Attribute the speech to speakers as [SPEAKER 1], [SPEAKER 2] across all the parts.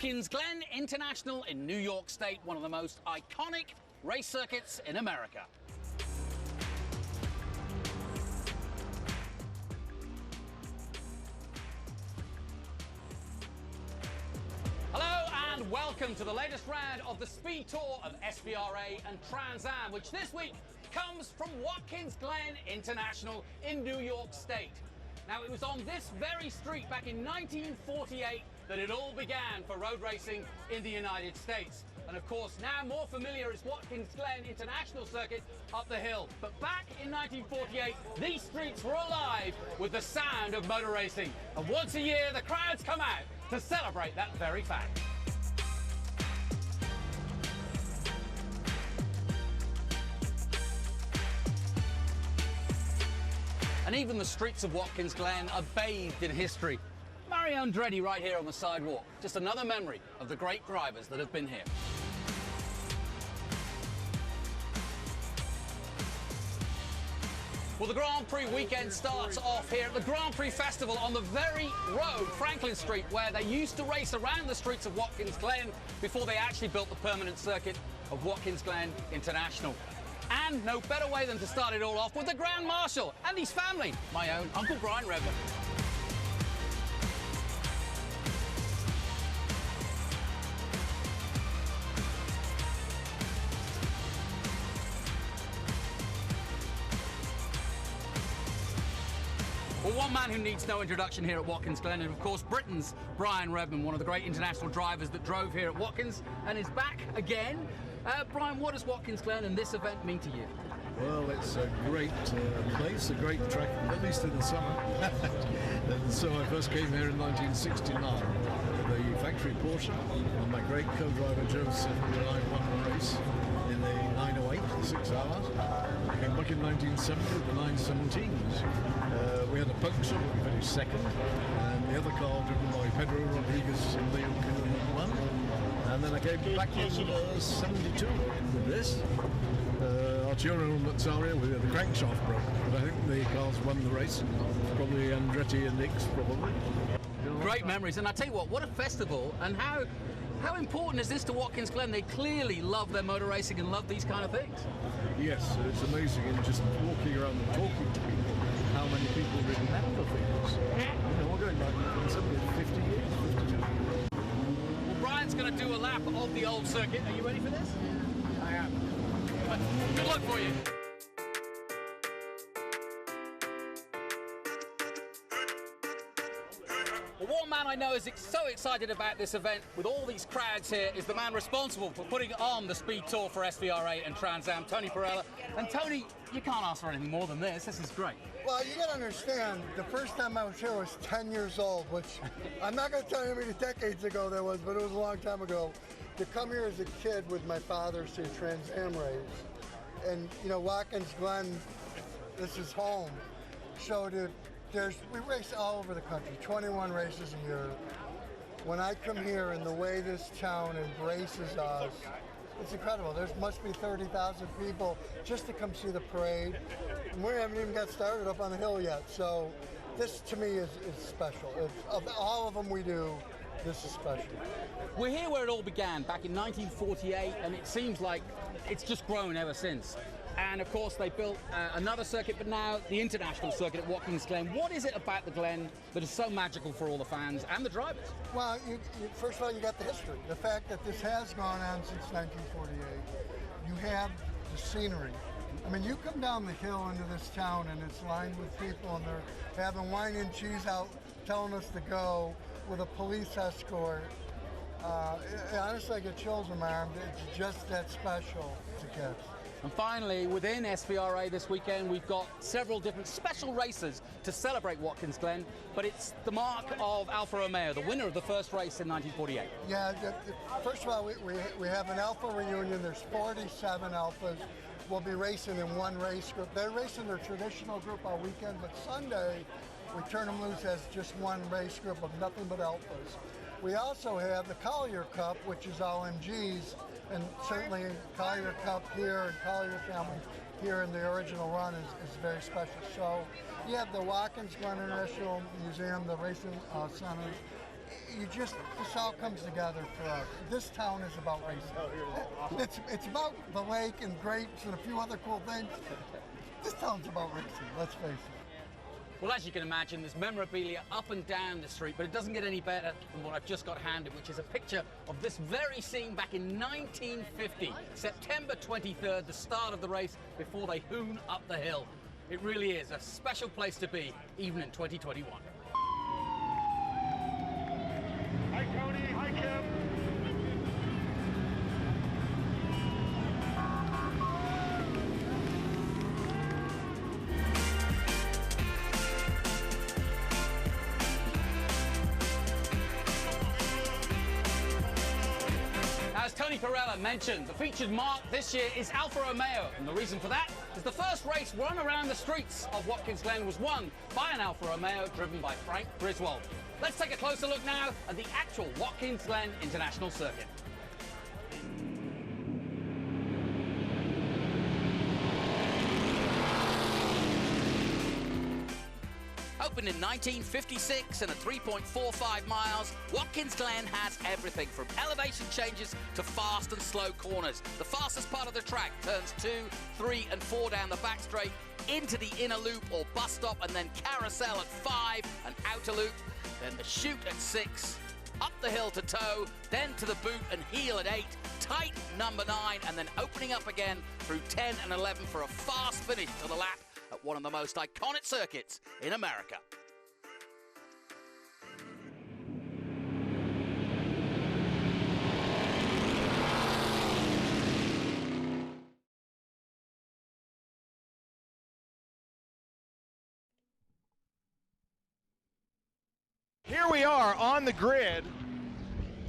[SPEAKER 1] Watkins Glen International in New York State, one of the most iconic race circuits in America. Hello and welcome to the latest round of the Speed Tour of SVRA and Trans Am, which this week comes from Watkins Glen International in New York State. Now, it was on this very street back in 1948 that it all began for road racing in the United States. And of course, now more familiar is Watkins Glen International Circuit up the hill. But back in 1948, these streets were alive with the sound of motor racing. And once a year, the crowds come out to celebrate that very fact. And even the streets of Watkins Glen are bathed in history. Mario Andretti right here on the sidewalk. Just another memory of the great drivers that have been here. Well, the Grand Prix weekend starts off here at the Grand Prix Festival on the very road, Franklin Street, where they used to race around the streets of Watkins Glen before they actually built the permanent circuit of Watkins Glen International. And no better way than to start it all off with the Grand Marshal and his family, my own Uncle Brian Redman. Well, one man who needs no introduction here at Watkins Glen, and of course Britain's Brian Redman, one of the great international drivers that drove here at Watkins and is back again. Brian, what does Watkins Glen and this event mean to you?
[SPEAKER 2] Well, it's a great place, a great track, at least in the summer. And so I first came here in 1969 with the factory Porsche, and my great co-driver Joseph, and I won the race in the 908, 6 hours. I came back in 1970 with the 917s. We had a puncture, we finished second, and the other car driven by Pedro Rodriguez and Leo Killen won. And then I came back in 72 with this. Arturo Mazzaria with the crankshaft broke, but I think the cars won the race. Probably Andretti and Nix, probably.
[SPEAKER 1] Great memories, and I tell you what a festival, and how important is this to Watkins Glen? They clearly love their motor racing and love these kind of things.
[SPEAKER 2] Yes, it's amazing, and just walking around and talking to people, how many people remember things. You know, we're going back 50 years, 52 years.
[SPEAKER 1] Well, Brian's going to do a lap of the old circuit. Are you ready for this?
[SPEAKER 2] I am.
[SPEAKER 1] Good luck for you. Well, one man I know is so excited about this event with all these crowds here is the man responsible for putting on the Speed Tour for SVRA and Trans Am, Tony Perella. And Tony, you can't ask for anything more than this. This is great.
[SPEAKER 3] Well, you got to understand, the first time I was here was 10 years old, which I'm not going to tell you how many decades ago that was, but it was a long time ago. To come here as a kid with my father to a Trans Am race, and you know, Watkins Glen, this is home. So we race all over the country, 21 races a year. When I come here and the way this town embraces us, it's incredible. There must be 30,000 people just to come see the parade. And we haven't even got started up on the hill yet. So this to me is special. Of all of them we do, this is special.
[SPEAKER 1] We're here where it all began, back in 1948, and it seems like it's just grown ever since. And of course they built another circuit, but now the international circuit at Watkins Glen. What is it about the Glen that is so magical for all the fans and the drivers?
[SPEAKER 3] Well, first of all, you got the history. The fact that this has gone on since 1948. You have the scenery. I mean, you come down the hill into this town and it's lined with people and they're having wine and cheese out telling us to go with a police escort. Honestly, I get chills in my arm. It's just that special to kids.
[SPEAKER 1] And finally, within SVRA this weekend, we've got several different special races to celebrate Watkins Glen, but it's the mark of Alfa Romeo, the winner of the first race in 1948.
[SPEAKER 3] Yeah, first of all, we have an Alfa reunion. There's 47 Alfas. We'll be racing in one race group. They're racing their traditional group all weekend, but Sunday, we turn them loose as just one race group of nothing but Alfas. We also have the Collier Cup, which is all MGs, and certainly Collier Cup here and Collier family here in the original run is very special. So you have the Watkins Glen International Museum, the racing centers, this all comes together for us. This town is about racing. It's about the lake and grapes and a few other cool things. This town's about racing, let's face it.
[SPEAKER 1] Well, as you can imagine, there's memorabilia up and down the street, but it doesn't get any better than what I've just got handed, which is a picture of this very scene back in 1950, September 23rd, the start of the race before they hoon up the hill. It really is a special place to be, even in 2021.
[SPEAKER 4] Hi, Tony. Hi, Kim.
[SPEAKER 1] As Tony Perella mentioned, the featured mark this year is Alfa Romeo, and the reason for that is the first race run around the streets of Watkins Glen was won by an Alfa Romeo driven by Frank Griswold. Let's take a closer look now at the actual Watkins Glen International Circuit. Opened in 1956 and at 3.45 miles, Watkins Glen has everything from elevation changes to fast and slow corners. The fastest part of the track turns 2, 3 and 4 down the back straight into the inner loop or bus stop, and then carousel at 5 and outer loop, then the chute at 6, up the hill to toe, then to the boot and heel at 8, tight number 9, and then opening up again through 10 and 11 for a fast finish to the lap at one of the most iconic circuits in America.
[SPEAKER 5] Here we are on the grid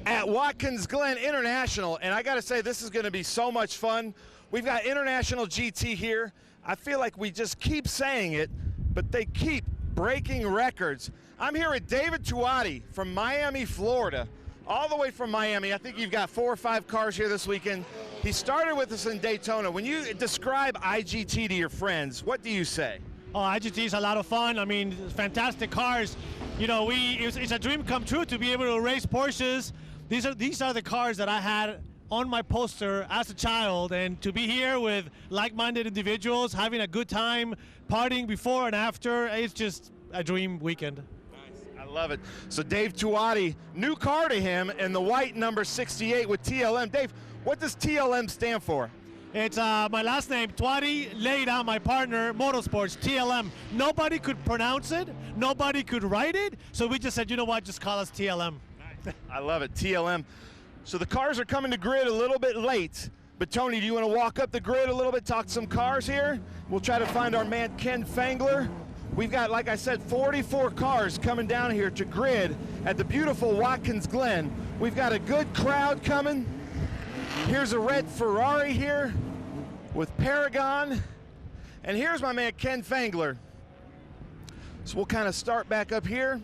[SPEAKER 5] at Watkins Glen International, and I got to say, this is going to be so much fun. We've got International GT here. I feel like we just keep saying it, but they keep breaking records. I'm here with David Tuati from Miami, Florida, all the way from Miami. I think you've got 4 or 5 cars here this weekend. He started with us in Daytona. When you describe IGT to your friends, what do you say?
[SPEAKER 6] Oh, IGT is a lot of fun. I mean, fantastic cars. You know, it's a dream come true to be able to race Porsches. These are the cars that I had on my poster as a child, and to be here with like-minded individuals, having a good time, partying before and after, it's just a dream weekend.
[SPEAKER 5] Nice. I love it. So Dave Tuati, new car to him, and the white number 68 with TLM. Dave, what does TLM stand for?
[SPEAKER 6] It's my last name, Tuati, laid out my partner, Motorsports, TLM. Nobody could pronounce it, nobody could write it, so we just said, you know what, just call us TLM.
[SPEAKER 5] Nice. I love it, TLM. So the cars are coming to grid a little bit late, but Tony, do you want to walk up the grid a little bit, talk some cars here? We'll try to find our man Ken Fangler. We've got, like I said, 44 cars coming down here to grid at the beautiful Watkins Glen. We've got a good crowd coming. Here's a red Ferrari here with Paragon. And here's my man Ken Fangler. So we'll kind of start back up here.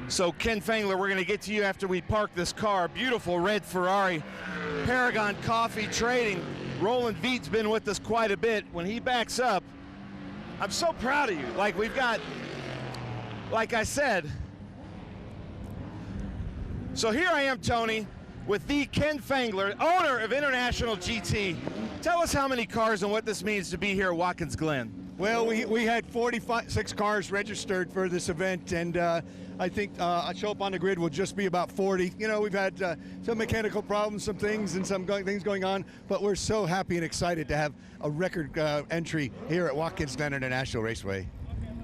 [SPEAKER 5] So Ken Fangler, we're going to get to you after we park this car. Beautiful red Ferrari, Paragon Coffee Trading. Roland Veet's been with us quite a bit. When he backs up, I'm so proud of you. Like, we've got, like I said. So here I am, Tony, with the Ken Fangler, owner of International GT. Tell us how many cars and what this means to be here at Watkins Glen.
[SPEAKER 7] Well, we had 46 cars registered for this event, and I think I show up on the grid will just be about 40. You know, we've had some mechanical problems, some things, and some things going on, but we're so happy and excited to have a record entry here at Watkins Glen International Raceway.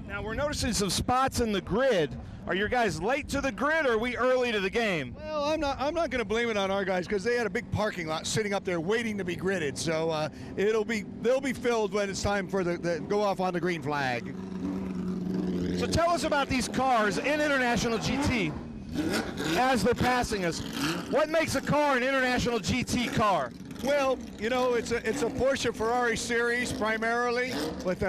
[SPEAKER 5] Now we're noticing some spots in the grid. Are your guys late to the grid, or are we early to the game?
[SPEAKER 7] Well, I'm not going to blame it on our guys because they had a big parking lot sitting up there waiting to be gridded. So they'll be filled when it's time for the go off on the green flag.
[SPEAKER 5] So tell us about these cars in International GT as they're passing us. What makes a car an International GT car?
[SPEAKER 7] Well, you know, it's a Porsche Ferrari series primarily with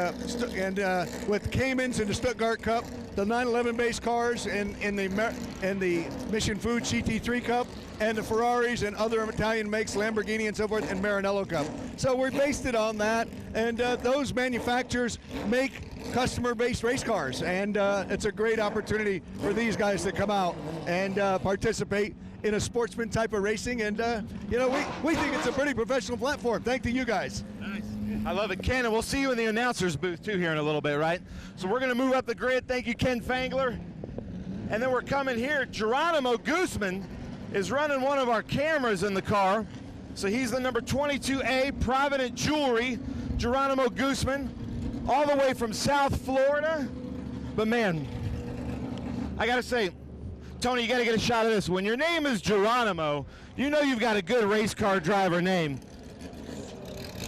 [SPEAKER 7] with Caymans in the Stuttgart Cup, the 911 base cars in the Mission Food GT3 Cup, and the Ferraris and other Italian makes, Lamborghini and so forth, and Maranello Cup. So we based it on that, and those manufacturers make customer-based race cars, and it's a great opportunity for these guys to come out and participate in a sportsman type of racing, and you know, we think it's a pretty professional platform. Thank you guys.
[SPEAKER 5] Nice. I love it, Ken, and we'll see you in the announcers booth too here in a little bit, right? So we're gonna move up the grid. Thank you, Ken Fangler. And then we're coming here. Geronimo Guzman is running one of our cameras in the car. So he's the number 22A Provident Jewelry, Geronimo Guzman, all the way from South Florida. But man, I gotta say, Tony, you got to get a shot of this. When your name is Geronimo, you know you've got a good race car driver name.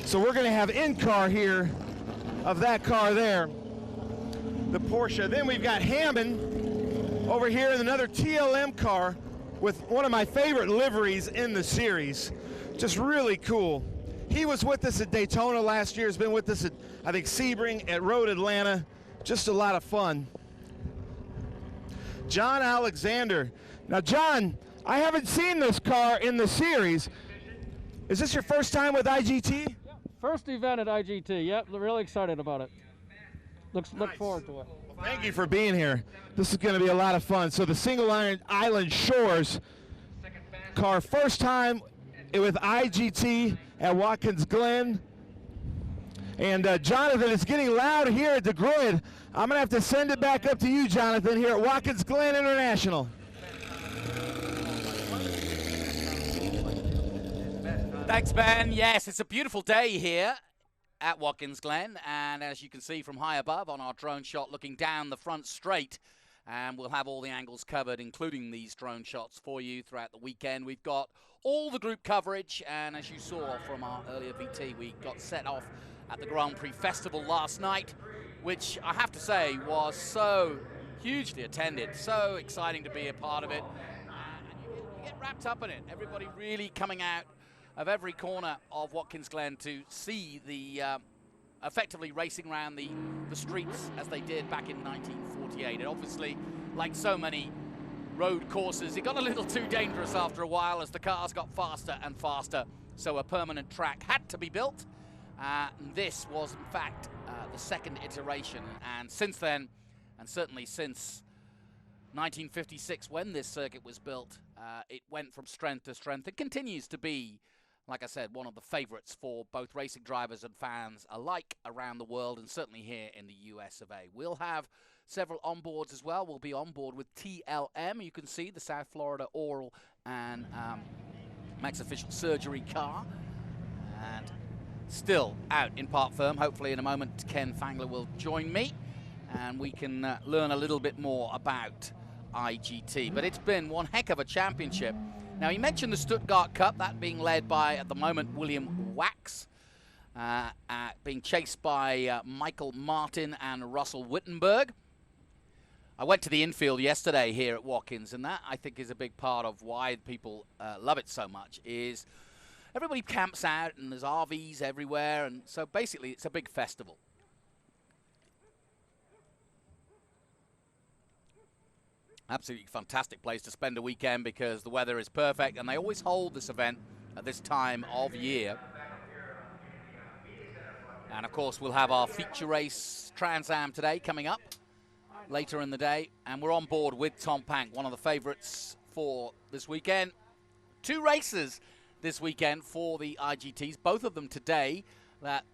[SPEAKER 5] So we're going to have in-car here of that car there, the Porsche. Then we've got Hammond over here in another TLM car with one of my favorite liveries in the series. Just really cool. He was with us at Daytona last year. Has been with us at, I think, Sebring, at Road Atlanta. Just a lot of fun. John Alexander. Now, John, I haven't seen this car in the series. Is this your first time with IGT?
[SPEAKER 8] Yep. First event at IGT. Yep, really excited about it. Look forward to it.
[SPEAKER 5] Well, thank you for being here. This is going to be a lot of fun. So the Single Island Shores car, first time with IGT at Watkins Glen. And Jonathan, it's getting loud here at the grid. I'm going to have to send it back up to you, Jonathan, here at Watkins Glen International.
[SPEAKER 1] Thanks, Ben. Yes, it's a beautiful day here at Watkins Glen, and as you can see from high above on our drone shot looking down the front straight, and we'll have all the angles covered, including these drone shots for you throughout the weekend. We've got all the group coverage, and as you saw from our earlier VT, we got set off at the Grand Prix Festival last night, which I have to say was so hugely attended, so exciting to be a part of it, and you get wrapped up in it. Everybody really coming out of every corner of Watkins Glen to see the effectively racing around the streets as they did back in 1948. And obviously, like so many road courses, it got a little too dangerous after a while as the cars got faster and faster, so a permanent track had to be built. This was, in fact, the second iteration, and since then, and certainly since 1956 when this circuit was built, it went from strength to strength. It continues to be, like I said, one of the favorites for both racing drivers and fans alike around the world, and certainly here in the US of A. We'll have several onboards as well. We'll be on board with TLM. You can see the South Florida Oral and Max Official Surgery car. And still out in Park Firm. Hopefully in a moment Ken Fangler will join me and we can learn a little bit more about IGT. But it's been one heck of a championship. Now, he mentioned the Stuttgart Cup, that being led by, at the moment, William Wax, being chased by Michael Martin and Russell Wittenberg. I went to the infield yesterday here at Watkins, and that, I think, is a big part of why people love it so much, is everybody camps out, and there's RVs everywhere, and so basically it's a big festival. Absolutely fantastic place to spend a weekend because the weather is perfect, and they always hold this event at this time of year. And of course we'll have our feature race Trans Am today coming up later in the day, and we're on board with Tom Pank, one of the favorites for this weekend. Two races this weekend for the IGTs, both of them today. That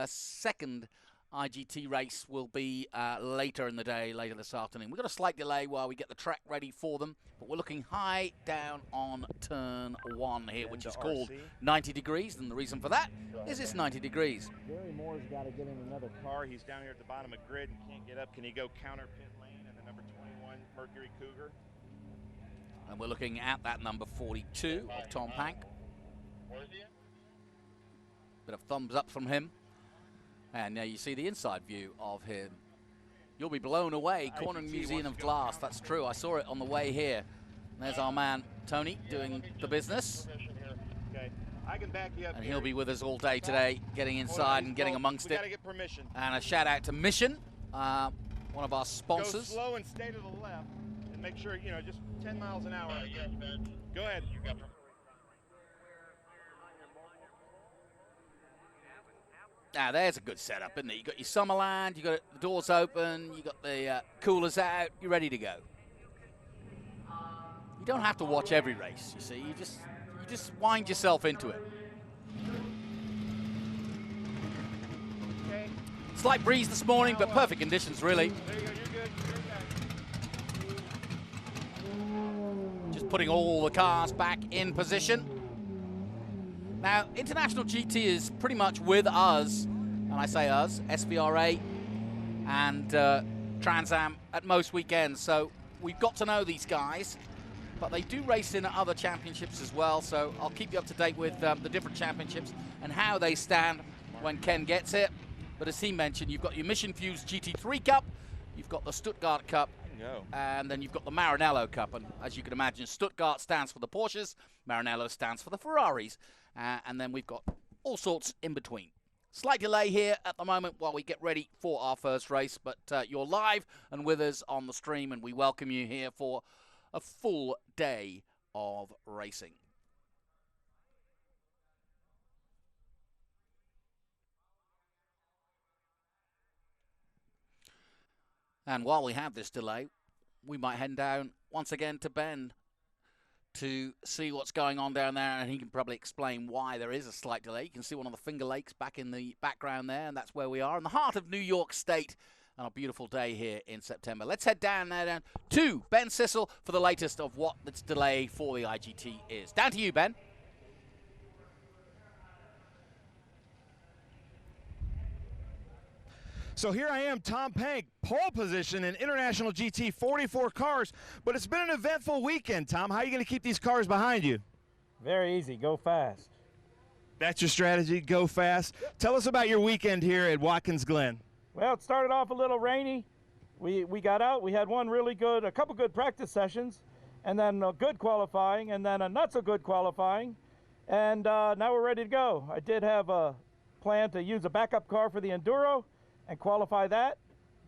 [SPEAKER 1] second IGT race will be later in the day, later this afternoon. We've got a slight delay while we get the track ready for them, but we're looking high down on turn 1 here, which is called 90 degrees, and the reason for that is it's 90 degrees.
[SPEAKER 5] Gary Moore's got to get in another car. He's down here at the bottom of grid and can't get up. Can he go counter pit lane and the number 21 Mercury Cougar?
[SPEAKER 1] And we're looking at that number 42 of Tom Pank. Bit of thumbs up from him. And now you see the inside view of him. You'll be blown away. Cornering Museum of Glass, that's true. I saw it on the way here. There's our man, Tony, doing the business.
[SPEAKER 5] I can back you up.
[SPEAKER 1] And he'll be with us all day today, getting inside and getting amongst it.
[SPEAKER 5] We gotta get permission.
[SPEAKER 1] And a shout out to Mission, one of our sponsors.
[SPEAKER 5] Go slow and stay to the left, and make sure, you know, just 10 miles an hour.
[SPEAKER 4] Yes, Ben.
[SPEAKER 5] Go ahead.
[SPEAKER 4] You got
[SPEAKER 1] Now there's a good setup, isn't it? You got your Summerland, you got the doors open, you got the coolers out, you're ready to go. You don't have to watch every race, you see. You just wind yourself into it.
[SPEAKER 5] Okay.
[SPEAKER 1] Slight breeze this morning, but perfect conditions, really.
[SPEAKER 5] There you go, you're good.
[SPEAKER 1] Just putting all the cars back in position. Now, International GT is pretty much with us, and I say us, SVRA and Trans Am at most weekends. So we've got to know these guys, but they do race in other championships as well. So I'll keep you up to date with the different championships and how they stand when Ken gets it. But as he mentioned, you've got your Mission Fuse GT3 Cup, you've got the Stuttgart Cup, and then you've got the Maranello Cup. And as you can imagine, Stuttgart stands for the Porsches, Maranello stands for the Ferraris. And then we've got all sorts in between. Slight delay here at the moment while we get ready for our first race, but you're live and with us on the stream, and we welcome you here for a full day of racing. And while we have this delay, we might head down once again to Ben to see what's going on down there, and he can probably explain why there is a slight delay. You can see one of the Finger Lakes back in the background there, and that's where we are in the heart of New York State on a beautiful day here in September. Let's head down to Ben Cissell for the latest of what this delay for the IGT is. Down to you, Ben.
[SPEAKER 5] So here I am, Tom Pank, pole position in International GT, 44 cars, but it's been an eventful weekend, Tom. How are you going to keep these cars behind you?
[SPEAKER 9] Very easy, go fast.
[SPEAKER 5] That's your strategy, go fast. Tell us about your weekend here at Watkins Glen.
[SPEAKER 9] Well, it started off a little rainy. We got out, we had a couple good practice sessions, and then a good qualifying, and then a not so good qualifying, and now we're ready to go. I did have a plan to use a backup car for the Enduro and qualify that,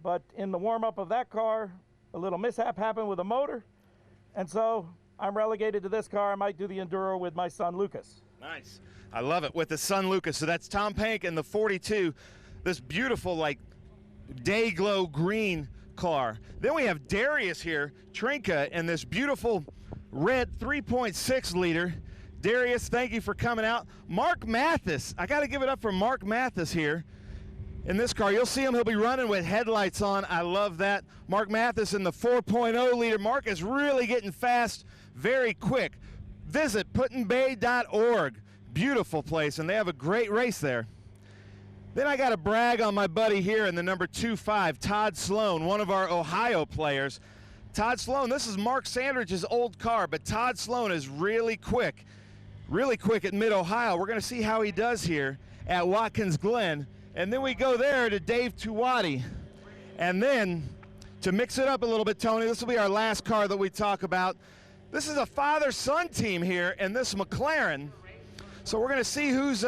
[SPEAKER 9] but in the warm-up of that car, a little mishap happened with the motor, and so I'm relegated to this car. I might do the Enduro with my son Lucas.
[SPEAKER 5] Nice. I love it, with the son Lucas. So that's Tom Pank in the 42, this beautiful, like, day glow green car. Then we have Darius here, Trinka, in this beautiful red 3.6 liter. Darius, thank you for coming out. Mark Mathis, I got to give it up for Mark Mathis here. In this car, you'll see him, he'll be running with headlights on. I love that. Mark Mathis in the 4.0 liter. Mark is really getting fast very quick. Visit put-in-bay.org. Beautiful place, and they have a great race there. Then I got to brag on my buddy here in the number 2.5, Todd Sloan, one of our Ohio players. Todd Sloan, this is Mark Sandridge's old car, but Todd Sloan is really quick at Mid-Ohio. We're going to see how he does here at Watkins Glen. And then we go there to Dave Tuwati. And then, to mix it up a little bit, Tony, this will be our last car that we talk about. This is a father-son team here in this McLaren. So we're going to see who's...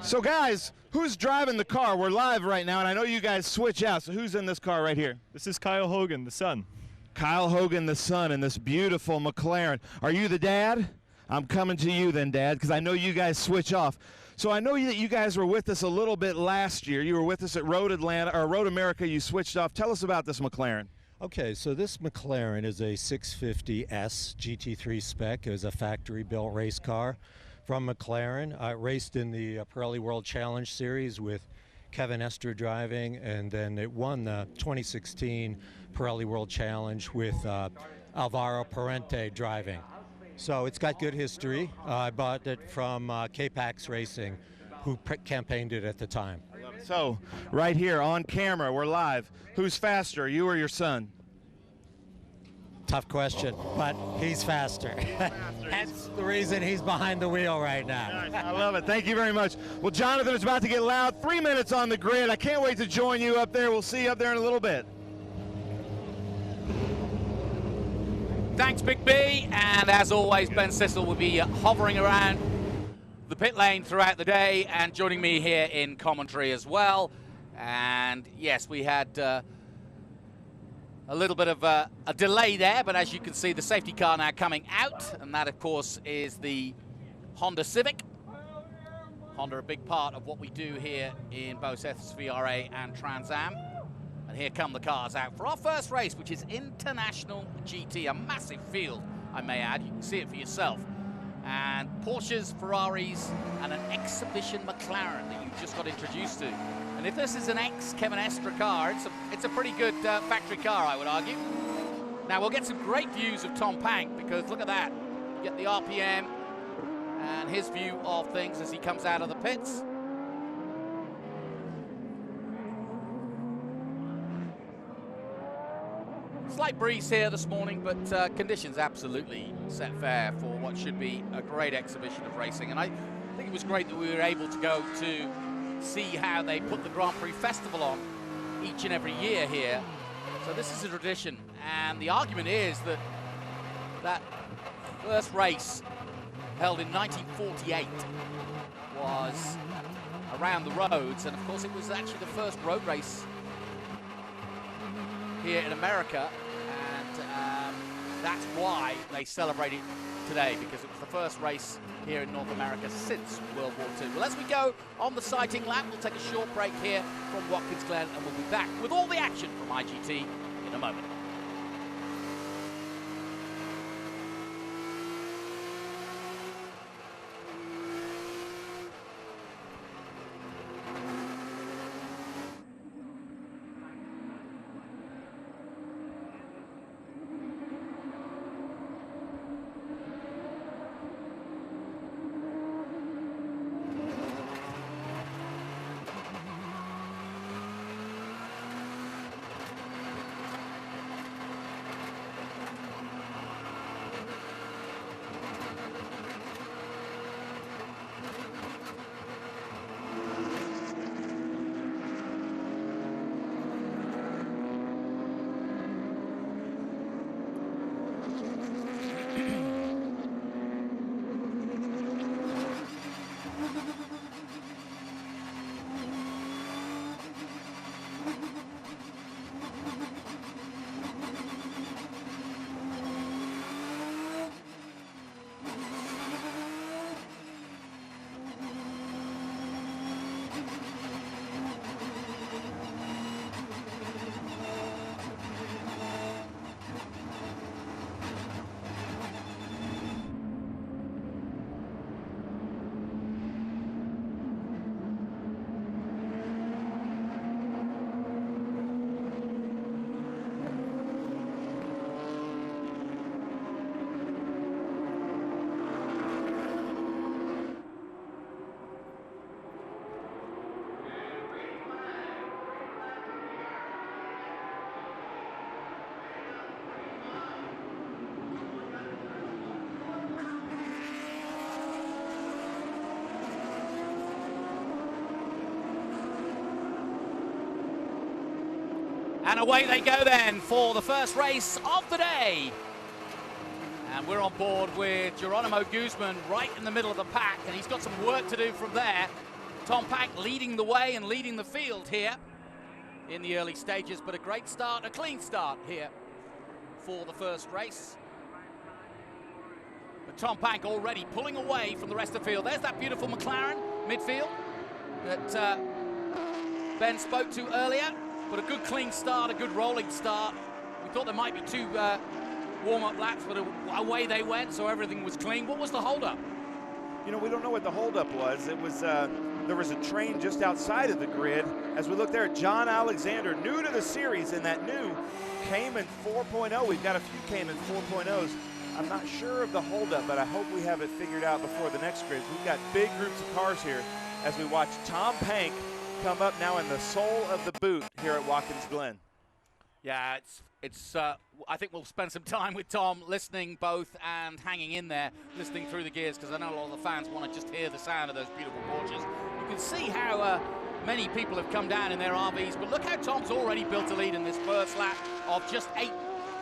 [SPEAKER 5] So, guys, who's driving the car? We're live right now, and I know you guys switch out. So who's in this car right here?
[SPEAKER 10] This is Kyle Hogan, the son.
[SPEAKER 5] Kyle Hogan, the son, in this beautiful McLaren. Are you the dad? I'm coming to you then, Dad, because I know you guys switch off. So I know that you guys were with us a little bit last year. You were with us at Road Atlanta, or Road America. You switched off. Tell us about this McLaren.
[SPEAKER 11] Okay, so this McLaren is a 650S GT3 spec. It was a factory-built race car from McLaren. I raced in the Pirelli World Challenge Series with Kevin Estre driving, and then it won the 2016 Pirelli World Challenge with Alvaro Parente driving. So it's got good history. I bought it from K-Pax Racing, who campaigned it at the time.
[SPEAKER 5] So, right here on camera, we're live. Who's faster, you or your son?
[SPEAKER 11] Tough question, but he's faster. That's the reason he's behind the wheel right now.
[SPEAKER 5] I love it. Thank you very much. Well, Jonathan, it's about to get loud. 3 minutes on the grid. I can't wait to join you up there. We'll see you up there in a little bit.
[SPEAKER 1] Thanks, Big B. And as always, Ben Cissell will be hovering around the pit lane throughout the day and joining me here in commentary as well. And yes, we had a little bit of a delay there, but as you can see, the safety car now coming out, and that, of course, is the Honda Civic. Honda, a big part of what we do here in both SVRA and Trans Am. And here come the cars out for our first race, which is International GT, a massive field, I may add. You can see it for yourself. And Porsches, Ferraris, and an exhibition McLaren that you just got introduced to. And if this is an ex-Kevin Estre car, it's a pretty good factory car, I would argue. Now, we'll get some great views of Tom Pank, because look at that. You get the RPM and his view of things as he comes out of the pits. Slight breeze here this morning, but conditions absolutely set fair for what should be a great exhibition of racing. And I think it was great that we were able to go to see how they put the Grand Prix Festival on each and every year here. So this is a tradition, and the argument is that that first race held in 1948 was around the roads, and of course it was actually the first road race here in America, and that's why they celebrate it today, because it was the first race here in North America since World War II. Well, as we go on the sighting lap, we'll take a short break here from Watkins Glen, and we'll be back with all the action from IGT in a moment. And away they go then for the first race of the day. And we're on board with Geronimo Guzman right in the middle of the pack, and he's got some work to do from there. Tom Pank leading the way and leading the field here in the early stages, but a great start, a clean start here for the first race. But Tom Pank already pulling away from the rest of the field. There's that beautiful McLaren midfield that Ben spoke to earlier. But a good clean start, a good rolling start. We thought there might be two warm-up laps, but away they went, so everything was clean. What was the holdup?
[SPEAKER 5] You know, we don't know what the holdup was. It was there was a train just outside of the grid. As we look there at John Alexander, new to the series in that new Cayman 4.0. We've got a few Cayman 4.0s. I'm not sure of the holdup, but I hope we have it figured out before the next grid. We've got big groups of cars here as we watch Tom Pank come up now in the sole of the boot here at Watkins Glen.
[SPEAKER 1] Yeah, I think we'll spend some time with Tom listening both and hanging in there, listening through the gears, because I know a lot of the fans want to just hear the sound of those beautiful Porches. You can see how many people have come down in their RVs, but look how Tom's already built a lead in this first lap of just 8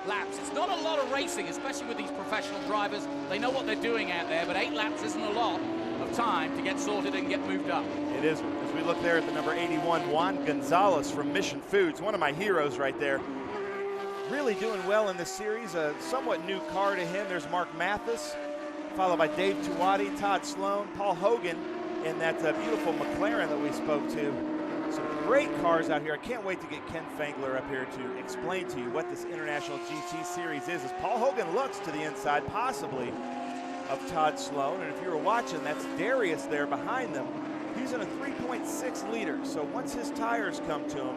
[SPEAKER 1] laps. It's not a lot of racing, especially with these professional drivers. They know what they're doing out there, but 8 laps isn't a lot of time to get sorted and get moved up.
[SPEAKER 5] It is. As we look there at the number 81, Juan Gonzalez from Mission Foods, one of my heroes right there. Really doing well in this series. A somewhat new car to him. There's Mark Mathis, followed by Dave Tuwati, Todd Sloan, Paul Hogan, and that beautiful McLaren that we spoke to. Some great cars out here. I can't wait to get Ken Fangler up here to explain to you what this International GT Series is. As Paul Hogan looks to the inside, possibly, of Todd Sloan. And if you were watching, that's Darius there behind them. He's in a 3.6 liter. So once his tires come to him,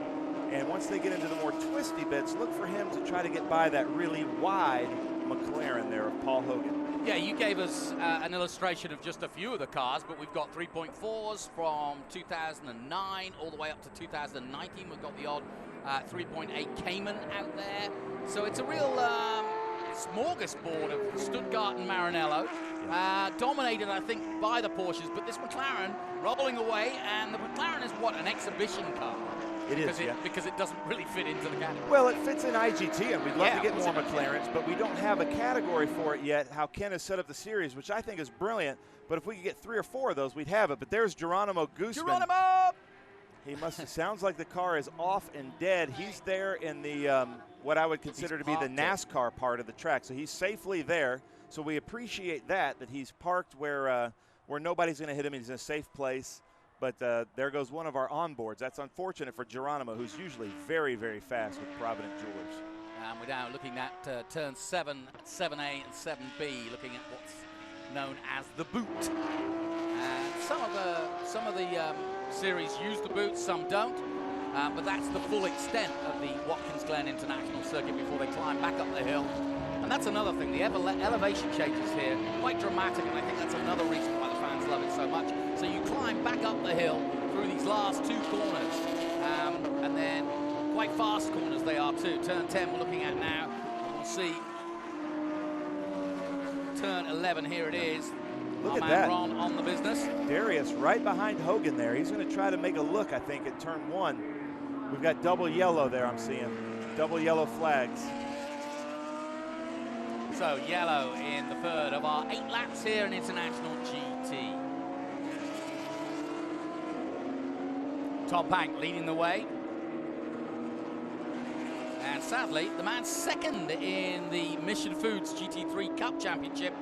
[SPEAKER 5] and once they get into the more twisty bits, look for him to try to get by that really wide McLaren there of Paul Hogan.
[SPEAKER 1] Yeah, you gave us an illustration of just a few of the cars, but we've got 3.4s from 2009 all the way up to 2019. We've got the odd 3.8 Cayman out there. So it's a real smorgasbord of Stuttgart and Maranello, dominated, I think, by the Porsches, but this McLaren rolling away, and the McLaren is what, an exhibition car?
[SPEAKER 5] It is,
[SPEAKER 1] because it doesn't really fit into the category.
[SPEAKER 5] Well, it fits in IGT, and we'd love to get more McLarens, but we don't have a category for it yet, how Ken has set up the series, which I think is brilliant. But if we could get 3 or 4 of those, we'd have it. But there's Geronimo Guzman.
[SPEAKER 1] Geronimo!
[SPEAKER 5] He sounds like the car is off and dead. He's there in the, what I would consider to be the NASCAR part of the track. So he's safely there. So we appreciate that he's parked where nobody's going to hit him. He's in a safe place. But there goes one of our onboards. That's unfortunate for Geronimo, who's usually very, very fast with Provident Jewelers.
[SPEAKER 1] And we're now looking at turn 7, 7A and 7B, looking at what's known as the boot. And some of the series use the boot, some don't. But that's the full extent of the Watkins Glen International Circuit before they climb back up the hill. And that's another thing. The elevation changes here, quite dramatic, and I think that's another reason why the fans love it so much. So you climb back up the hill through these last 2 corners, and then quite fast corners they are too. Turn 10 we're looking at now. We'll see turn 11, here it is.
[SPEAKER 5] Look
[SPEAKER 1] Our
[SPEAKER 5] at
[SPEAKER 1] man
[SPEAKER 5] that.
[SPEAKER 1] Ron on the business.
[SPEAKER 5] Darius right behind Hogan there. He's going to try to make a look, I think, at turn 1. We've got double yellow there, I'm seeing. Double yellow flags.
[SPEAKER 1] So yellow in the third of our 8 laps here in International GT. Tom Pank leading the way. And sadly, the man second in the Mission Foods GT3 Cup Championship,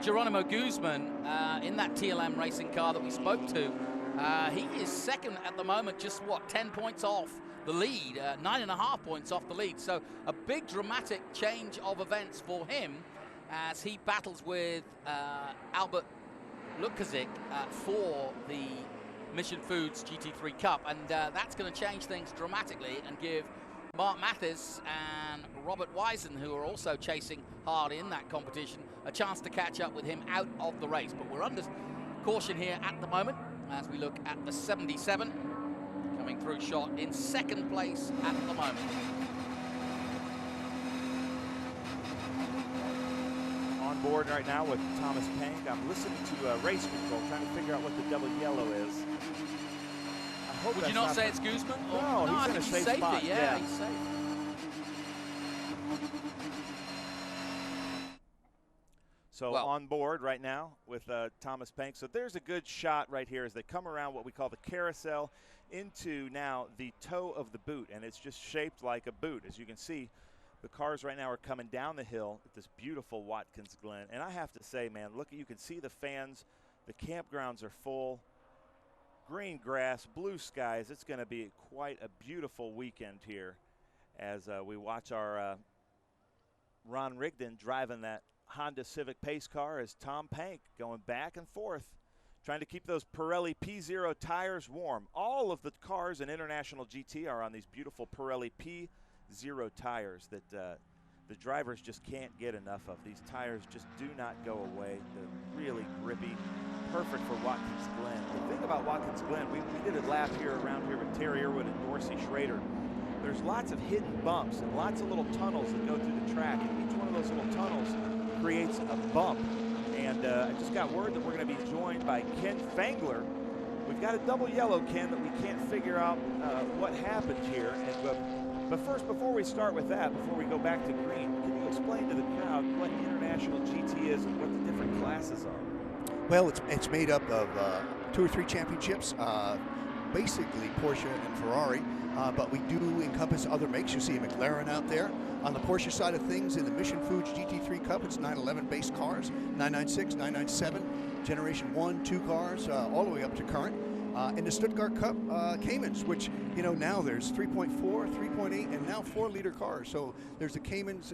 [SPEAKER 1] Geronimo Guzman, in that TLM racing car that we spoke to. He is second at the moment, just what, 10 points off the lead, 9.5 points off the lead. So a big dramatic change of events for him as he battles with Albert Lukazik for the Mission Foods GT3 Cup, and that's going to change things dramatically and give Mark Mathis and Robert Wisen, who are also chasing hard in that competition, a chance to catch up with him out of the race. But we're under caution here at the moment as we look at the 77 coming through shot in second place at the moment.
[SPEAKER 5] On board right now with Thomas Pank. I'm listening to race control, trying to figure out what the double yellow is. I hope
[SPEAKER 1] Would you not say it's Guzman?
[SPEAKER 5] No,
[SPEAKER 1] I
[SPEAKER 5] he's in
[SPEAKER 1] think
[SPEAKER 5] a safe spot.
[SPEAKER 1] Yeah, he's safe.
[SPEAKER 5] So on board right now with Thomas Pank. So there's a good shot right here as they come around what we call the carousel into now the toe of the boot, and it's just shaped like a boot. As you can see, the cars right now are coming down the hill at this beautiful Watkins Glen. And I have to say, man, look, you can see the fans. The campgrounds are full. Green grass, blue skies. It's going to be quite a beautiful weekend here as we watch our Ron Rigdon driving that Honda Civic pace car as Tom Pank going back and forth, trying to keep those Pirelli P0 tires warm. All of the cars in International GT are on these beautiful Pirelli P0 tires that the drivers just can't get enough of. These tires just do not go away. They're really grippy, perfect for Watkins Glen. The thing about Watkins Glen, we did a lap here around here with Terry Irwood and Dorsey Schrader. There's lots of hidden bumps and lots of little tunnels that go through the track, and each one of those little tunnels creates a bump. And I just got word that we're going to be joined by Ken Fangler. We've got a double yellow, Ken, that we can't figure out what happened here. And But first, before we start with that, before we go back to green, can you explain to the crowd what International GT is and what the different classes are?
[SPEAKER 10] Well, it's made up of 2 or 3 championships, basically Porsche and Ferrari, but we do encompass other makes. You see a McLaren out there. On the Porsche side of things, in the Mission Foods GT3 Cup, it's 911 base cars, 996, 997, Generation 1, 2 cars, all the way up to current. In the Stuttgart Cup, Caymans, which, you know, now there's 3.4, 3.8, and now 4-liter cars. So there's the Caymans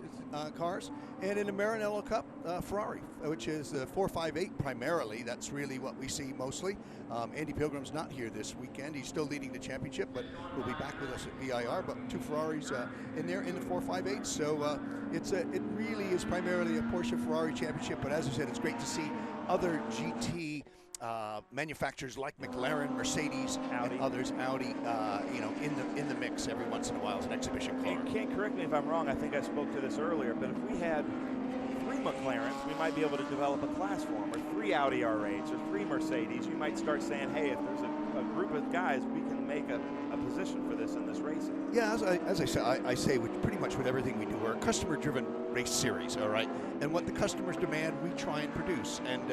[SPEAKER 10] cars. And in the Maranello Cup, Ferrari, which is the 458 primarily. That's really what we see mostly. Andy Pilgrim's not here this weekend. He's still leading the championship, but will be back with us at VIR. But 2 Ferraris in there in the 458. So it really is primarily a Porsche Ferrari championship. But as I said, it's great to see other GT manufacturers like McLaren, Mercedes, Audi. And others, Audi, you know, in the mix every once in a while as an exhibition car.
[SPEAKER 5] You can't correct me if I'm wrong. I think I spoke to this earlier, but if we had 3 McLarens, we might be able to develop a class for them, or 3 Audi R8s, or 3 Mercedes. You might start saying, hey, if there's a group of guys, we can make a position for this in this racing.
[SPEAKER 10] Yeah, as I say, I say with pretty much with everything we do, we're a customer-driven race series, all right? And what the customers demand, we try and produce. And,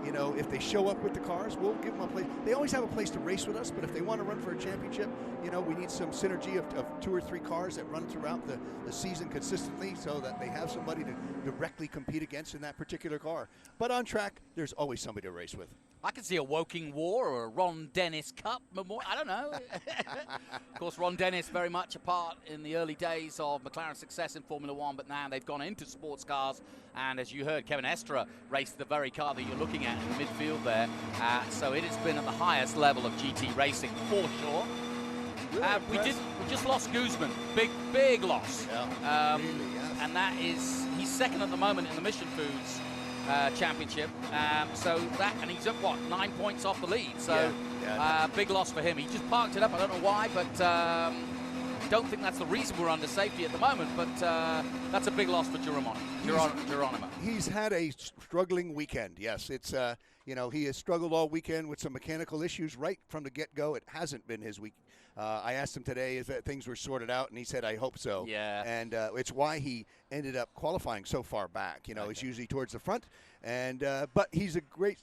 [SPEAKER 10] you know, if they show up with the cars, we'll give them a place. They always have a place to race with us, but if they want to run for a championship, you know, we need some synergy of 2 or 3 cars that run throughout the season consistently so that they have somebody to directly compete against in that particular car. But on track, there's always somebody to race with.
[SPEAKER 1] I could see a Woking War or a Ron Dennis Cup memorial. I don't know. Of course, Ron Dennis very much a part in the early days of McLaren's success in Formula One, but now they've gone into sports cars. And as you heard, Kevin Estra raced the very car that you're looking at in the midfield there. So it has been at the highest level of GT racing for sure. We just lost Guzman. Big loss.
[SPEAKER 10] Yeah, really, yes.
[SPEAKER 1] And that is, he's second at the moment in the Mission Foods championship. So that, and he's up, what, 9 points off the lead. So big loss for him. He just parked it up. I don't know why, but don't think that's the reason we're under safety at the moment. But that's a big loss for Geronimo.
[SPEAKER 10] He's had a struggling weekend. Yes, it's you know, he has struggled all weekend with some mechanical issues right from the get-go. It hasn't been his week. I asked him today if things were sorted out, and he said, I hope so.
[SPEAKER 1] Yeah.
[SPEAKER 10] And it's why he ended up qualifying so far back. You know, He's usually towards the front. And but he's a great,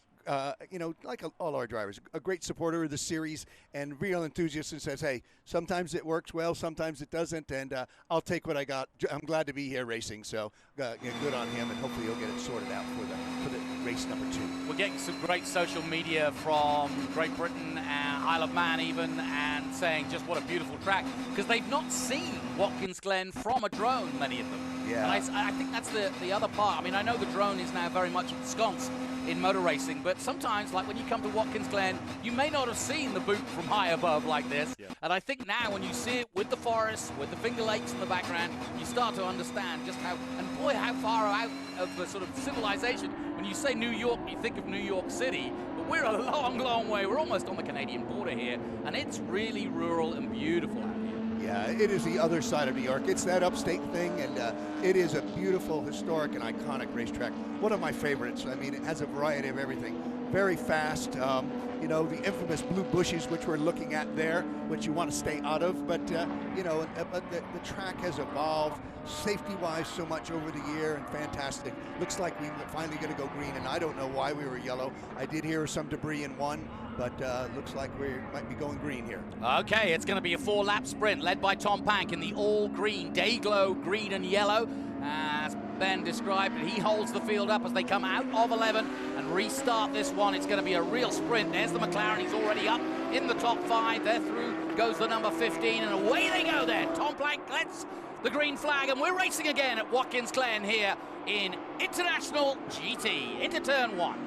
[SPEAKER 10] you know, like all our drivers, a great supporter of the series and real enthusiast, and says, hey, sometimes it works well, sometimes it doesn't, and I'll take what I got. I'm glad to be here racing, so you know, good on him, and hopefully he'll get it sorted out for the race number 2.
[SPEAKER 1] We're getting some great social media from Great Britain and Isle of Man even, and saying just what a beautiful track, because they've not seen Watkins Glen from a drone, many of them.
[SPEAKER 10] Yeah.
[SPEAKER 1] And I think that's the other part. I mean, I know the drone is now very much ensconced in motor racing, but sometimes, like when you come to Watkins Glen, you may not have seen the boot from high above like this. Yeah. And I think now when you see it with the forest, with the Finger Lakes in the background, you start to understand just how, and boy, how far out of the sort of civilization. When you say New York, you think of New York City, but we're a long, long way. We're almost on the Canadian border here, and it's really rural and beautiful out here.
[SPEAKER 10] Yeah, it is the other side of New York. It's that upstate thing, and it is a beautiful, historic, and iconic racetrack. One of my favorites. I mean, it has a variety of everything. Very fast. You know, the infamous blue bushes, which we're looking at there, which you want to stay out of. But, you know, the track has evolved safety-wise so much over the year, and fantastic. Looks like we're finally going to go green, and I don't know why we were yellow. I did hear some debris in one, but looks like we might be going green here.
[SPEAKER 1] Okay, it's going to be a 4-lap sprint led by Tom Pank in the all-green, day-glow green and yellow. As Ben described, he holds the field up as they come out of 11 and restart this one. It's going to be a real sprint. There's the McLaren. He's already up in the top 5. There through goes the number 15, and away they go there. Tom Pank gets the green flag, and we're racing again at Watkins Glen here in International GT into turn 1.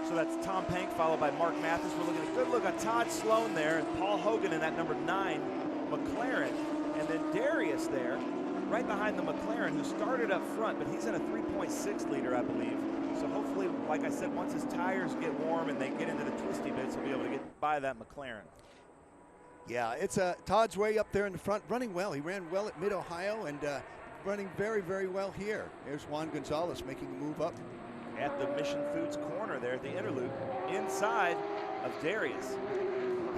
[SPEAKER 5] So that's Tom Pank followed by Mark Mathis. We're looking at a good look at Todd Sloan there and Paul Hogan in that number 9 McLaren. And then Darius there, right behind the McLaren, who started up front, but he's in a 3.6 liter, I believe. So hopefully, like I said, once his tires get warm and they get into the twisty bits, he'll be able to get by that McLaren.
[SPEAKER 10] Yeah, it's Todd's way up there in the front, running well. He ran well at Mid-Ohio and running very, very well here. There's Juan Gonzalez making a move up.
[SPEAKER 5] At the Mission Foods corner there at the interlude, inside of Darius.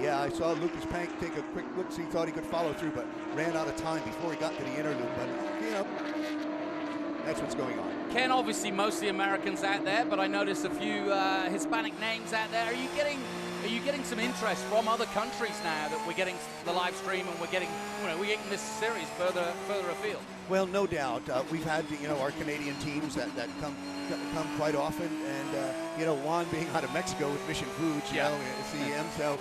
[SPEAKER 10] Yeah, I saw Lucas Pank take a quick look, so he thought he could follow through, but ran out of time before he got to the inner loop. But, you know, that's what's going on.
[SPEAKER 1] Ken, obviously mostly Americans out there, but I noticed a few Hispanic names out there. Are you getting some interest from other countries now that we're getting the live stream and we're getting this series further afield?
[SPEAKER 10] Well, no doubt. We've had, you know, our Canadian teams that come quite often, and you know, Juan being out of Mexico with Mission Foods, you know, CEM. So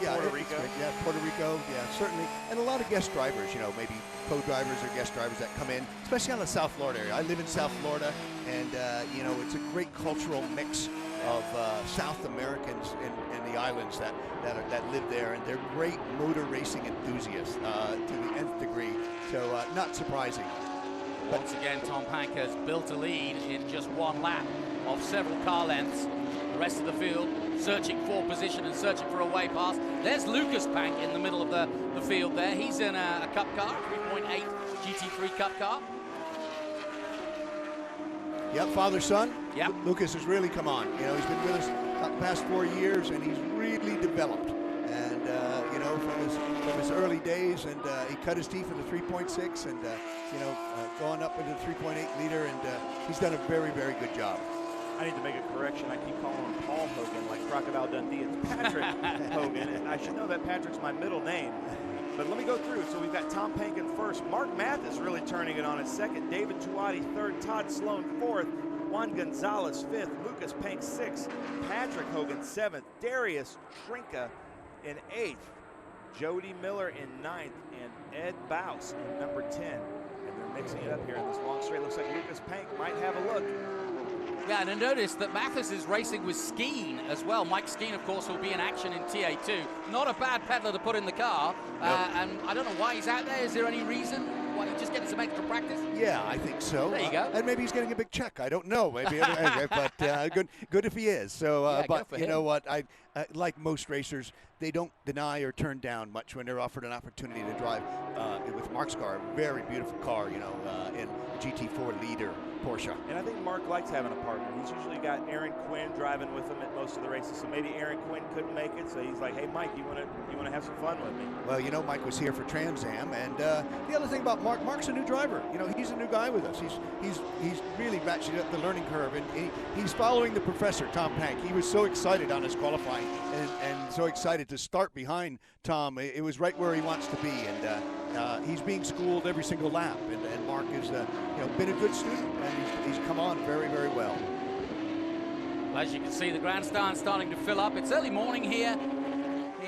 [SPEAKER 10] yeah,
[SPEAKER 5] Puerto Rico.
[SPEAKER 10] Yeah, Puerto Rico. Yeah, certainly, and a lot of guest drivers. You know, maybe co-drivers or guest drivers that come in, especially on the South Florida area. I live in South Florida, and you know, it's a great cultural mix of South Americans in the islands that live there, and they're great motor racing enthusiasts to the nth degree. So not surprising.
[SPEAKER 1] Once again, Tom Pank has built a lead in just one lap of several car lengths. The rest of the field searching for position and searching for a way past. There's Lucas Pank in the middle of the field there. He's in a Cup car, 3.8 GT3 Cup car.
[SPEAKER 10] Yep, father-son.
[SPEAKER 1] Yep.
[SPEAKER 10] Lucas has really come on. You know, he's been with us the past 4 years, and he's really developed. And you know, from his early days, and he cut his teeth in the 3.6, and you know, going up into the 3.8 liter, and he's done a very, very good job.
[SPEAKER 5] I need to make a correction. I keep calling him Paul Hogan, like Crocodile Dundee. It's Patrick Hogan, and I should know that Patrick's my middle name. But let me go through. So we've got Tom Pank in first. Mark Mathis really turning it on in second. David Tuati third. Todd Sloan fourth. Juan Gonzalez fifth. Lucas Pank sixth. Patrick Hogan seventh. Darius Trinka in eighth. Jody Miller in ninth. And Ed Bouse in number 10. And they're mixing it up here in this long straight. Looks like Lucas Pank might have a look.
[SPEAKER 1] Yeah, and I noticed that Mathis is racing with Skeen as well. Mike Skeen, of course, will be in action in TA2. Not a bad peddler to put in the car. And I don't know why he's out there. Is there any reason why he's just getting some extra practice?
[SPEAKER 10] Yeah, I think so.
[SPEAKER 1] There you go.
[SPEAKER 10] And maybe he's getting a big check. I don't know. Maybe, but good if he is. So,
[SPEAKER 1] Yeah,
[SPEAKER 10] but
[SPEAKER 1] good for
[SPEAKER 10] you
[SPEAKER 1] him.
[SPEAKER 10] know what? I like most racers, they don't deny or turn down much when they're offered an opportunity to drive with Mark's car. A very beautiful car, you know, in GT4 leader Porsche.
[SPEAKER 5] And I think Mark likes having a partner. He's usually got Aaron Quinn driving with him at most of the races. So maybe Aaron Quinn couldn't make it. So he's like, hey, Mike, you want to have some fun with me?
[SPEAKER 10] Well, you know, Mike was here for Trans Am, and the other thing about Mark's a new driver. You know, he's a new guy with us. He's really ratcheted up the learning curve, and he's following the professor, Tom Pank. He was so excited on his qualifying, and so excited to start behind Tom. It was right where he wants to be, and he's being schooled every single lap. And Mark has, you know, been a good student, and he's come on very, very well.
[SPEAKER 1] Well, as you can see, the grandstand starting to fill up. It's early morning here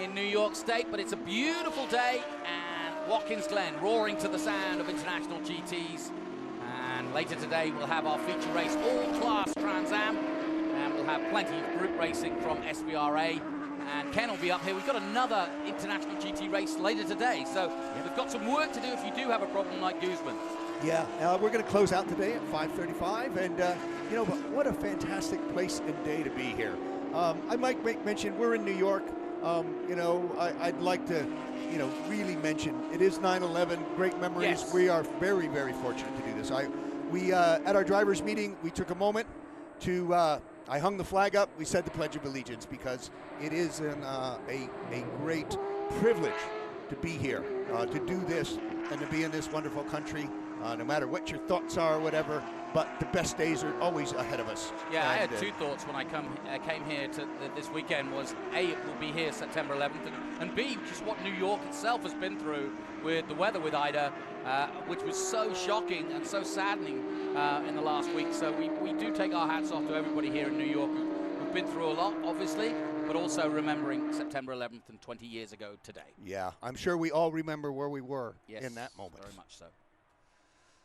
[SPEAKER 1] in New York State, but it's a beautiful day, and Watkins Glen roaring to the sound of international GTs. And later today, we'll have our feature race, all-class Trans Am, and we'll have plenty of group racing from SBRA. And Ken will be up here. We've got another international GT race later today, so we've got some work to do if you do have a problem like Guzman.
[SPEAKER 10] Yeah, we're going to close out today at 5:35, and you know, but what a fantastic place and day to be here. I might make mention we're in New York. You know, I'd like to, you know, really mention it is 9/11. Great memories.
[SPEAKER 1] Yes.
[SPEAKER 10] We are very, very fortunate to do this. We at our drivers' meeting, we took a moment to. I hung the flag up. We said the Pledge of Allegiance because it is a great privilege to be here, to do this, and to be in this wonderful country. No matter what your thoughts are or whatever, but the best days are always ahead of us.
[SPEAKER 1] Yeah, I had two thoughts when I came here to this weekend was A, it will be here September 11th, and B, just what New York itself has been through with the weather with Ida, which was so shocking and so saddening in the last week. So we do take our hats off to everybody here in New York who've been through a lot, obviously, but also remembering September 11th and 20 years ago today.
[SPEAKER 10] Yeah, I'm sure we all remember where we were in that moment.
[SPEAKER 1] Very much so.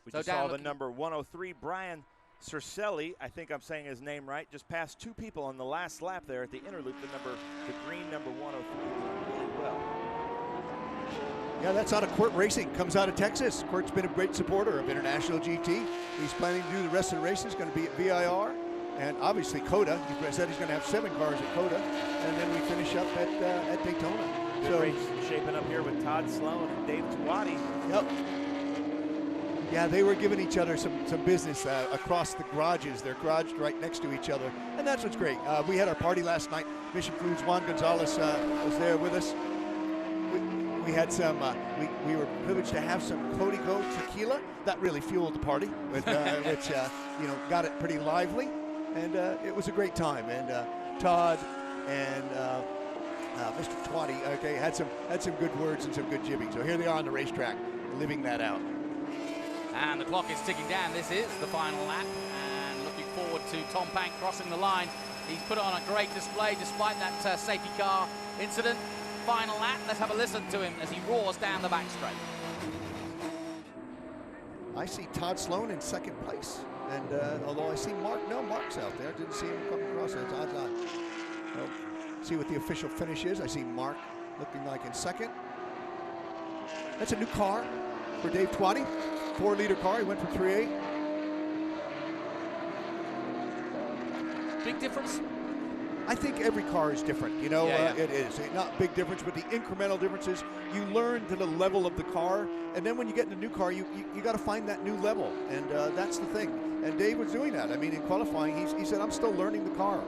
[SPEAKER 5] We just saw the number 103, Brian Cercelli, I think I'm saying his name right, just passed two people on the last lap there at the inner loop, the green number 103 really well.
[SPEAKER 10] Yeah, that's out of Quirt Racing, comes out of Texas. Quirt's been a great supporter of International GT. He's planning to do the rest of the races, going to be at VIR, and obviously COTA. He said he's going to have 7 cars at COTA, and then we finish up at Daytona.
[SPEAKER 5] Good race shaping up here with Todd Sloan and Dave Tuati.
[SPEAKER 10] Yep. Yeah, they were giving each other some business across the garages. They're garaged right next to each other, and that's what's great. We had our party last night. Mission Foods, Juan Gonzalez was there with us. We had some, we were privileged to have some Código tequila. That really fueled the party, which got it pretty lively, and it was a great time. And Todd and Mr. Twatty, okay, had some good words and some good jibbing. So here they are on the racetrack, living that out.
[SPEAKER 1] And the clock is ticking down. This is the final lap, and looking forward to Tom Pank crossing the line. He's put on a great display despite that safety car incident. Final lap, let's have a listen to him as he roars down the back straight.
[SPEAKER 10] I see Todd Sloan in second place, and although I see Mark's out there. Didn't see him come across it. Well, see what the official finish is. I see Mark looking like in second. That's a new car for Dave Twatty. 4-liter car. He went from 3.8.
[SPEAKER 1] Big difference?
[SPEAKER 10] I think every car is different, you know. It is not big difference, but the incremental differences. You learn to the level of the car, and then when you get in a new car, you got to find that new level, and that's the thing. And Dave was doing that. I mean, in qualifying, he said, "I'm still learning the car,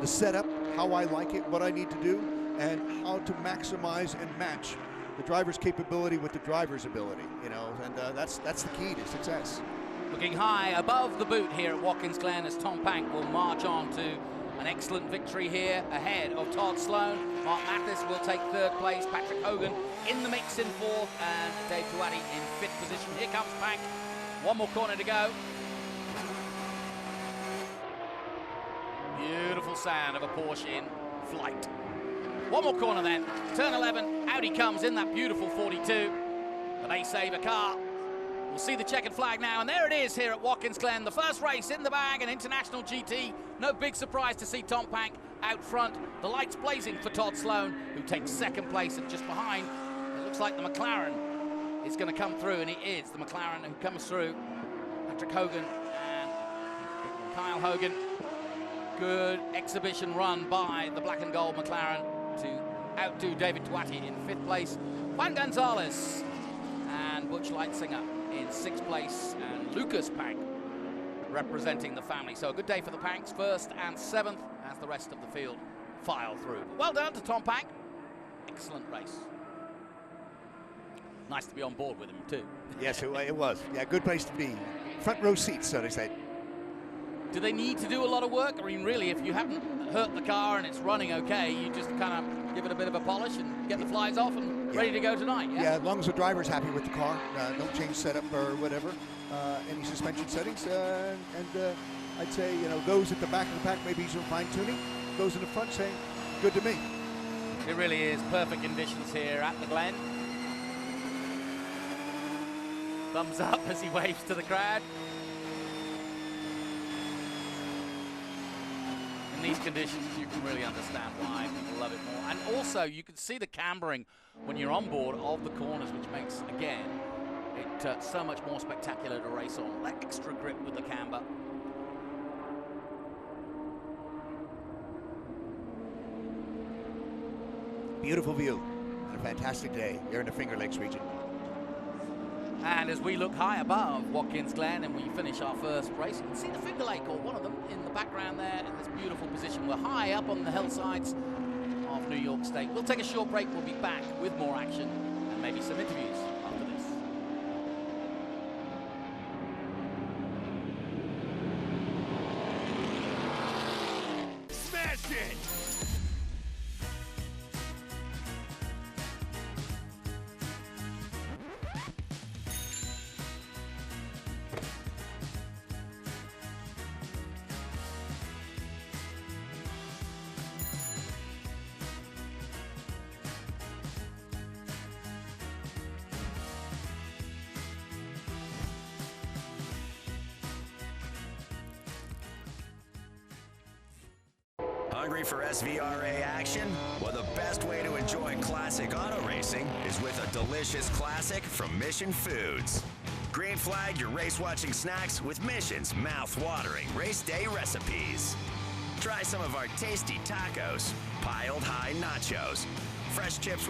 [SPEAKER 10] the setup, how I like it, what I need to do, and how to maximize and match the driver's capability with the driver's ability, you know." And that's the key to success.
[SPEAKER 1] Looking high above the boot here at Watkins Glen as Tom Pank will march on to an excellent victory here ahead of Todd Sloan. Mark Mathis will take third place. Patrick Hogan in the mix in fourth, and Dave Twatty in fifth position. Here comes Pank. One more corner to go. Beautiful sound of a Porsche in flight. One more corner then. Turn 11. Out he comes in that beautiful 42. The Bay Saver car. We'll see the checkered flag now, and there it is here at Watkins Glen. The first race in the bag, an International GT. No big surprise to see Tom Pank out front. The lights blazing for Todd Sloan, who takes second place, and just behind, it looks like the McLaren is going to come through, and it is the McLaren who comes through. Patrick Hogan and Kyle Hogan. Good exhibition run by the black and gold McLaren to outdo David Twatty in fifth place. Juan Gonzalez and Butch Leitzinger in sixth place, and Lucas Pank representing the family. So a good day for the Panks, first and seventh, as the rest of the field file through. Well done to Tom Pank. Excellent race. Nice to be on board with him too.
[SPEAKER 10] Yes, it was. Yeah, good place to be. Front row seats, so they say.
[SPEAKER 1] Do they need to do a lot of work? I mean, really, if you haven't hurt the car and it's running okay, you just kind of give it a bit of a polish and get the flies off and ready to go tonight, yeah?
[SPEAKER 10] Yeah, as long as the driver's happy with the car, don't change setup or whatever, any suspension settings, and I'd say, you know, those at the back of the pack maybe some fine-tuning, those in the front saying, good to me.
[SPEAKER 1] It really is perfect conditions here at the Glen. Thumbs up as he waves to the crowd. In these conditions, you can really understand why people love it more. And also, you can see the cambering when you're on board of the corners, which makes, again, it so much more spectacular to race on. That extra grip with the camber.
[SPEAKER 10] Beautiful view and a fantastic day here in the Finger Lakes region.
[SPEAKER 1] And as we look high above Watkins Glen and we finish our first race, you can see the Finger Lake, or one of them, in the background there in this beautiful position. We're high up on the hillsides of New York State. We'll take a short break. We'll be back with more action and maybe some interviews after this.
[SPEAKER 12] Smash it!
[SPEAKER 13] Hungry for SVRA action? Well, the best way to enjoy classic auto racing is with a delicious classic from Mission Foods. Green flag your race-watching snacks with Mission's mouth-watering race day recipes. Try some of our tasty tacos, piled high nachos, fresh chips with